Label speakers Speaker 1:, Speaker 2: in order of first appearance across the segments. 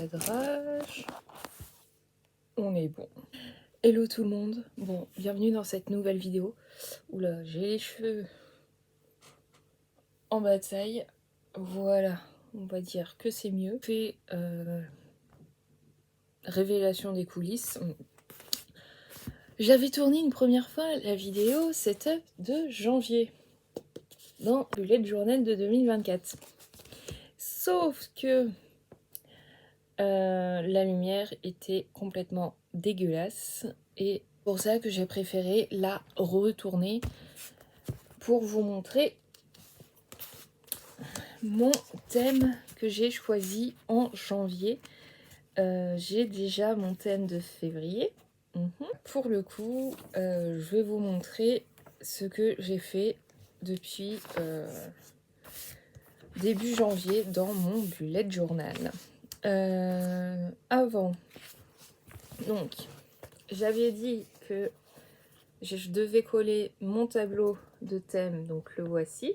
Speaker 1: cadrage. On est bon. Hello tout le monde. Bon, bienvenue dans cette nouvelle vidéo. Oula, j'ai les cheveux en bataille. Voilà, on va dire que c'est mieux. Fait révélation des coulisses. J'avais tourné une première fois la vidéo, c'était de janvier, dans le bullet journal de 2024. Sauf que la lumière était complètement dégueulasse et pour ça que j'ai préféré la retourner pour vous montrer mon thème que j'ai choisi en janvier. J'ai déjà mon thème de février. Pour le coup, je vais vous montrer ce que j'ai fait depuis début janvier dans mon bullet journal. Avant, donc, j'avais dit que je devais coller mon tableau de thème, donc le voici.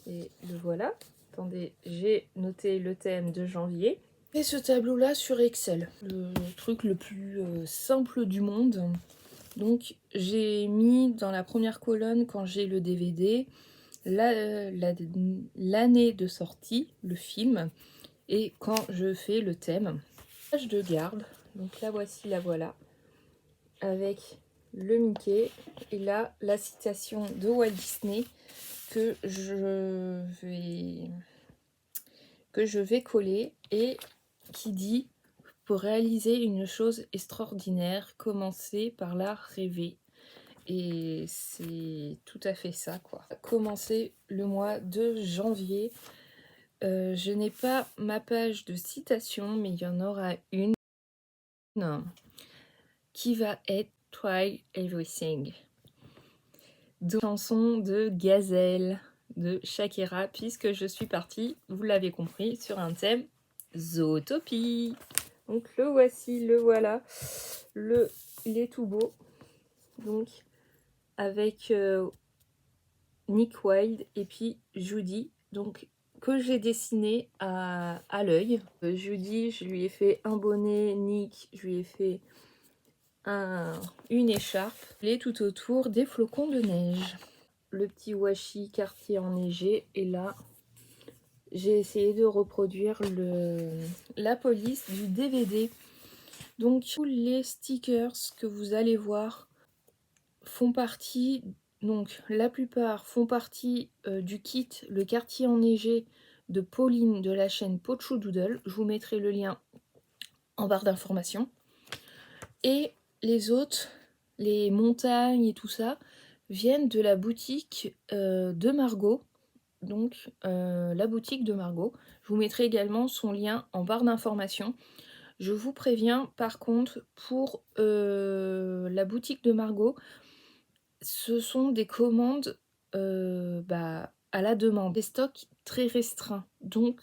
Speaker 1: Et le voilà. Attendez, j'ai noté le thème de janvier. Et ce tableau-là sur Excel, le truc le plus simple du monde. Donc j'ai mis dans la première colonne, quand j'ai le DVD, l'année de sortie, le film, et quand je fais le thème. Page de garde, donc la voici, la voilà, avec le Mickey, et là la citation de Walt Disney que je vais coller et qui dit: pour réaliser une chose extraordinaire, commencer par la rêver. Et c'est tout à fait ça, quoi. Commencer le mois de janvier. Je n'ai pas ma page de citation, mais il y en aura une qui va être Try Everything. De chanson de Gazelle de Shakira, puisque je suis partie, vous l'avez compris, sur un thème Zootopie. Donc le voici, le voilà. Il est tout beau. Donc avec Nick Wilde et puis Judy, donc que j'ai dessiné à l'œil. Judy, je lui ai fait un bonnet. Nick, je lui ai fait une écharpe. Et tout autour des flocons de neige. Le petit washi quartier enneigé. Et là, j'ai essayé de reproduire la police du DVD. Donc tous les stickers que vous allez voir font partie, donc la plupart font partie du kit Le quartier enneigé de Pauline de la chaîne Pochou Doodle. Je vous mettrai le lien en barre d'informations. Et les autres, les montagnes et tout ça, viennent de la boutique de Margot. Donc la boutique de Margot. Je vous mettrai également son lien en barre d'informations. Je vous préviens par contre, pour la boutique de Margot, ce sont des commandes à la demande, des stocks très restreints. Donc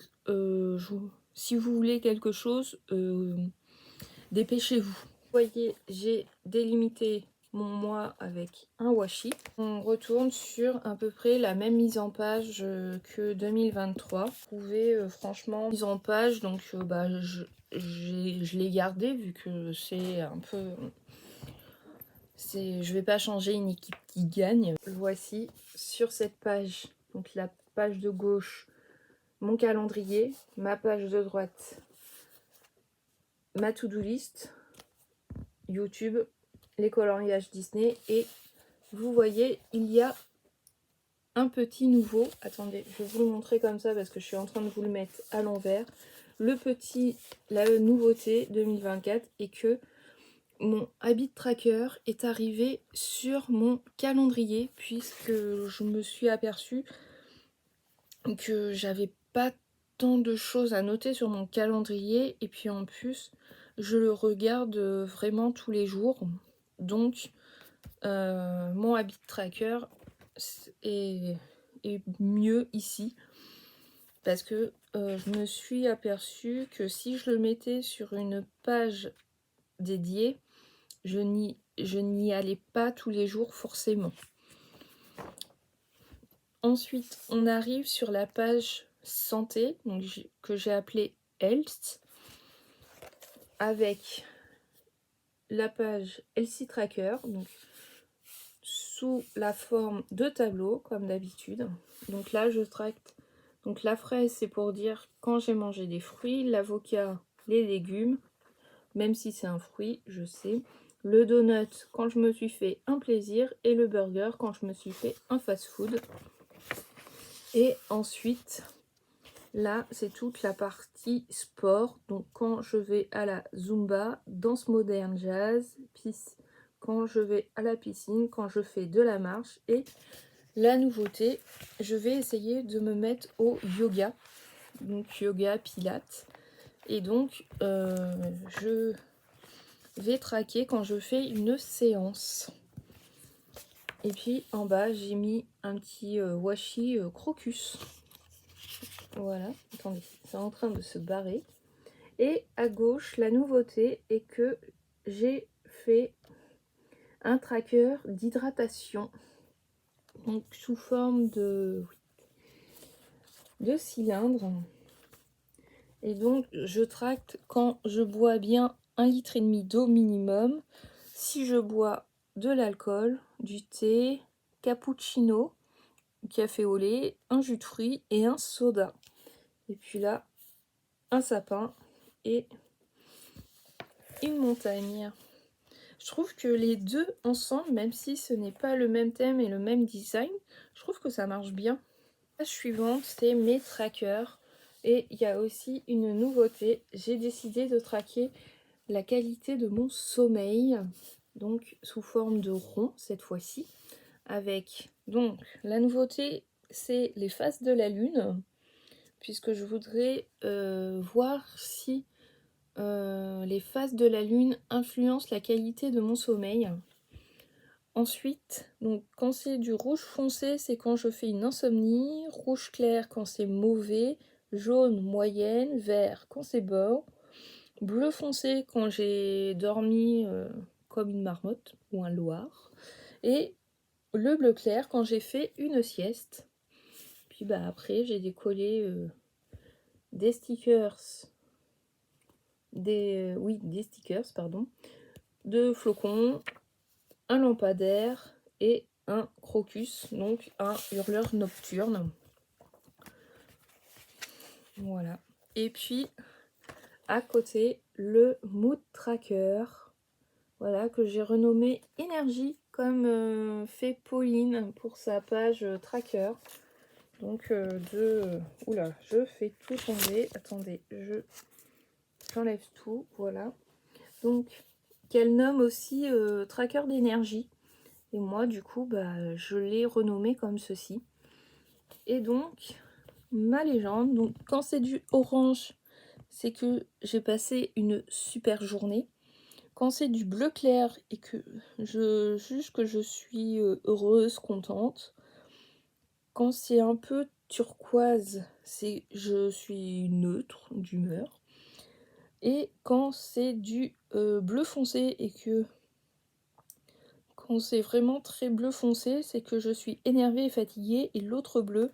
Speaker 1: si vous voulez quelque chose, dépêchez-vous. Vous voyez, j'ai délimité mon mois avec un washi. On retourne sur à peu près la même mise en page que 2023. Vous pouvez franchement mise en page, donc je l'ai gardé vu que c'est un peu... je vais pas changer une équipe qui gagne. Voici sur cette page, donc la page de gauche, mon calendrier, ma page de droite, ma to-do list, YouTube, les coloriages Disney, et vous voyez, il y a un petit nouveau. Attendez, je vais vous le montrer comme ça parce que je suis en train de vous le mettre à l'envers. La nouveauté 2024 est que mon habit tracker est arrivé sur mon calendrier, puisque je me suis aperçue que j'avais pas tant de choses à noter sur mon calendrier, et puis en plus je le regarde vraiment tous les jours. Donc mon habit tracker est mieux ici, parce que je me suis aperçue que si je le mettais sur une page dédiée, je n'y allais pas tous les jours forcément. Ensuite, on arrive sur la page santé, donc, que j'ai appelée Health. avec la page Elsie Tracker, donc sous la forme de tableau comme d'habitude. Donc là je tracte, donc la fraise c'est pour dire quand j'ai mangé des fruits, l'avocat les légumes, même si c'est un fruit je sais, le donut quand je me suis fait un plaisir et le burger quand je me suis fait un fast food. Et ensuite là c'est toute la partie sport, donc quand je vais à la Zumba, danse moderne, jazz, quand je vais à la piscine, quand je fais de la marche. Et la nouveauté, je vais essayer de me mettre au yoga, donc yoga pilates, et donc je vais traquer quand je fais une séance. Et puis en bas j'ai mis un petit washi crocus, voilà, attendez, c'est en train de se barrer. Et à gauche la nouveauté est que j'ai fait un tracker d'hydratation, donc sous forme de cylindre. Et donc je tracte quand je bois bien 1,5 litre d'eau minimum, si je bois de l'alcool, du thé, cappuccino, café au lait, un jus de fruits et un soda. Et puis là, un sapin et une montagne. Je trouve que les deux ensemble, même si ce n'est pas le même thème et le même design, je trouve que ça marche bien. La suivante, c'est mes trackers. Et il y a aussi une nouveauté. J'ai décidé de traquer la qualité de mon sommeil. Donc sous forme de rond cette fois-ci. Avec, donc, la nouveauté, c'est les phases de la lune. Puisque je voudrais voir si les phases de la lune influencent la qualité de mon sommeil. Ensuite, donc quand c'est du rouge foncé, c'est quand je fais une insomnie, rouge clair quand c'est mauvais, jaune moyenne, vert quand c'est bon, bleu foncé quand j'ai dormi comme une marmotte ou un loir, et le bleu clair quand j'ai fait une sieste. Puis bah après j'ai décollé des stickers, des stickers pardon, de flocons, un lampadaire et un crocus, donc un hurleur nocturne. Voilà. Et puis à côté le mood tracker, voilà, que j'ai renommé énergie comme fait Pauline pour sa page tracker. Donc oula, je fais tout tomber. Attendez, j'enlève tout, voilà. Donc qu'elle nomme aussi tracker d'énergie. Et moi, du coup, bah, je l'ai renommé comme ceci. Et donc, ma légende, donc quand c'est du orange, c'est que j'ai passé une super journée. Quand c'est du bleu clair et que je juge que je suis heureuse, contente. Quand c'est un peu turquoise, c'est je suis neutre d'humeur. Et quand c'est du bleu foncé et que quand c'est vraiment très bleu foncé, c'est que je suis énervée et fatiguée. Et l'autre bleu,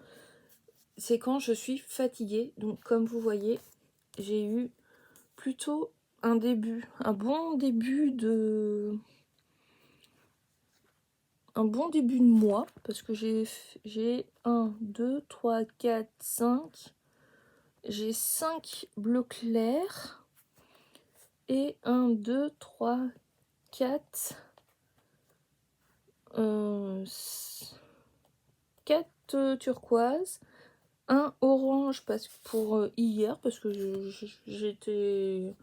Speaker 1: c'est quand je suis fatiguée. Donc comme vous voyez, j'ai eu plutôt un bon début de mois. Parce que j'ai 1, 2, 3, 4, 5. J'ai 5 bleus clairs. Et 1, 2, 3, 4... 4 turquoises, un orange pour hier parce que j'ai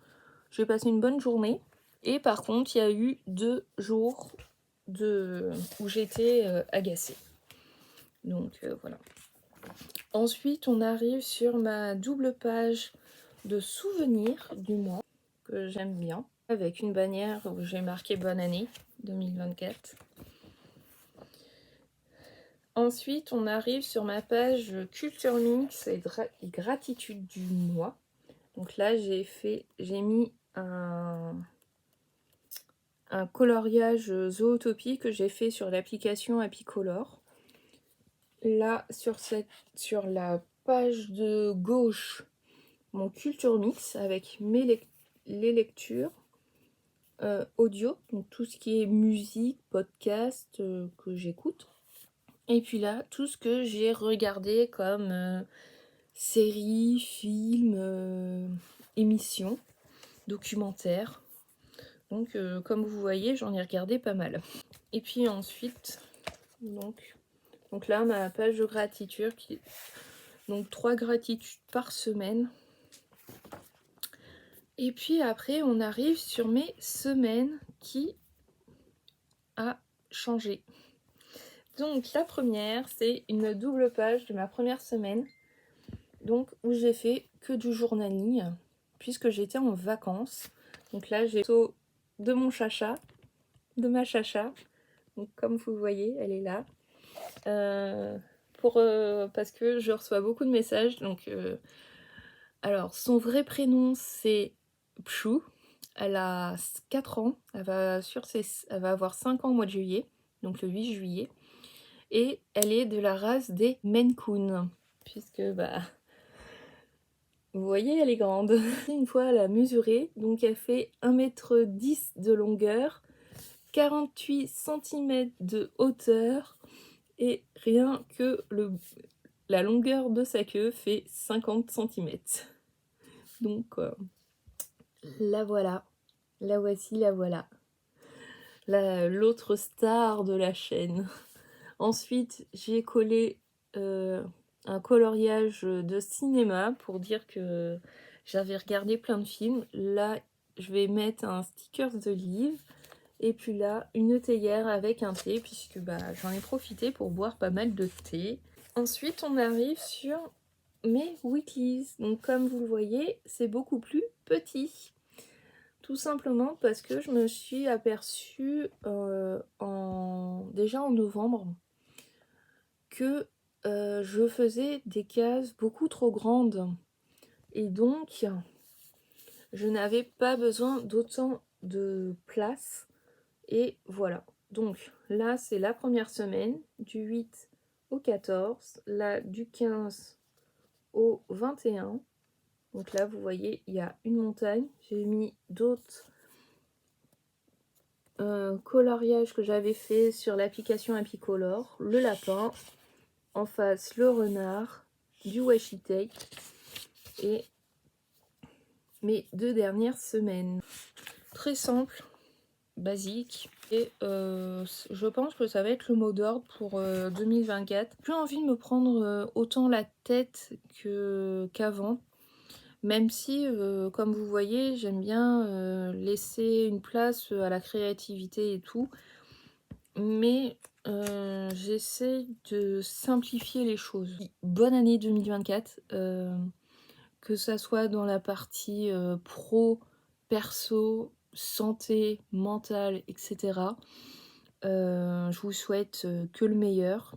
Speaker 1: passé une bonne journée. Et par contre il y a eu 2 jours où j'étais agacée. Donc voilà. Ensuite on arrive sur ma double page de souvenirs du mois que j'aime bien, avec une bannière où j'ai marqué bonne année 2024. Ensuite, on arrive sur ma page Culture Mix et gratitude du mois. Donc là, j'ai mis un coloriage Zootopie que j'ai fait sur l'application Apicolor. Là, sur la page de gauche, mon Culture Mix avec mes les lectures audio, donc tout ce qui est musique, podcast que j'écoute. Et puis là, tout ce que j'ai regardé comme séries, films, émissions, documentaires. Donc comme vous voyez, j'en ai regardé pas mal. Et puis ensuite, donc là, ma page de gratitude, donc 3 gratitudes par semaine. Et puis après, on arrive sur mes semaines qui a changé. Donc la première, c'est une double page de ma première semaine, donc où j'ai fait que du journaling, puisque j'étais en vacances. Donc là, j'ai photo de mon chacha, de ma chacha. Donc comme vous voyez, elle est là. Parce que je reçois beaucoup de messages. Donc, alors, son vrai prénom, c'est Pchou. Elle a 4 ans. Elle va avoir 5 ans au mois de juillet, donc le 8 juillet. Et elle est de la race des Maine Coon, puisque, vous voyez, elle est grande. Une fois, elle a mesuré, donc elle fait 1,10 m de longueur, 48 cm de hauteur, et rien que la longueur de sa queue fait 50 cm. Donc, la voilà. La voici, la voilà. L'autre star de la chaîne. Ensuite, j'ai collé un coloriage de cinéma pour dire que j'avais regardé plein de films. Là, je vais mettre un sticker de livre. Et puis là, une théière avec un thé, puisque j'en ai profité pour boire pas mal de thé. Ensuite, on arrive sur mes weeklies. Donc comme vous le voyez, c'est beaucoup plus petit. Tout simplement parce que je me suis aperçue déjà en novembre que je faisais des cases beaucoup trop grandes. Et donc, je n'avais pas besoin d'autant de place. Et voilà. Donc là, c'est la première semaine, du 8 au 14. Là, du 15 au 21. Donc là, vous voyez, il y a une montagne. J'ai mis d'autres coloriages que j'avais fait sur l'application Apicolor. Le lapin. En face, le renard. Du washi tape. Et mes 2 dernières semaines. Très simple, basique. Et je pense que ça va être le mot d'ordre pour 2024. J'ai envie de me prendre autant la tête qu'avant. Même si, comme vous voyez, j'aime bien laisser une place à la créativité et tout. Mais j'essaie de simplifier les choses. Bonne année 2024. Que ça soit dans la partie pro, perso, santé, mentale, etc. Je vous souhaite que le meilleur.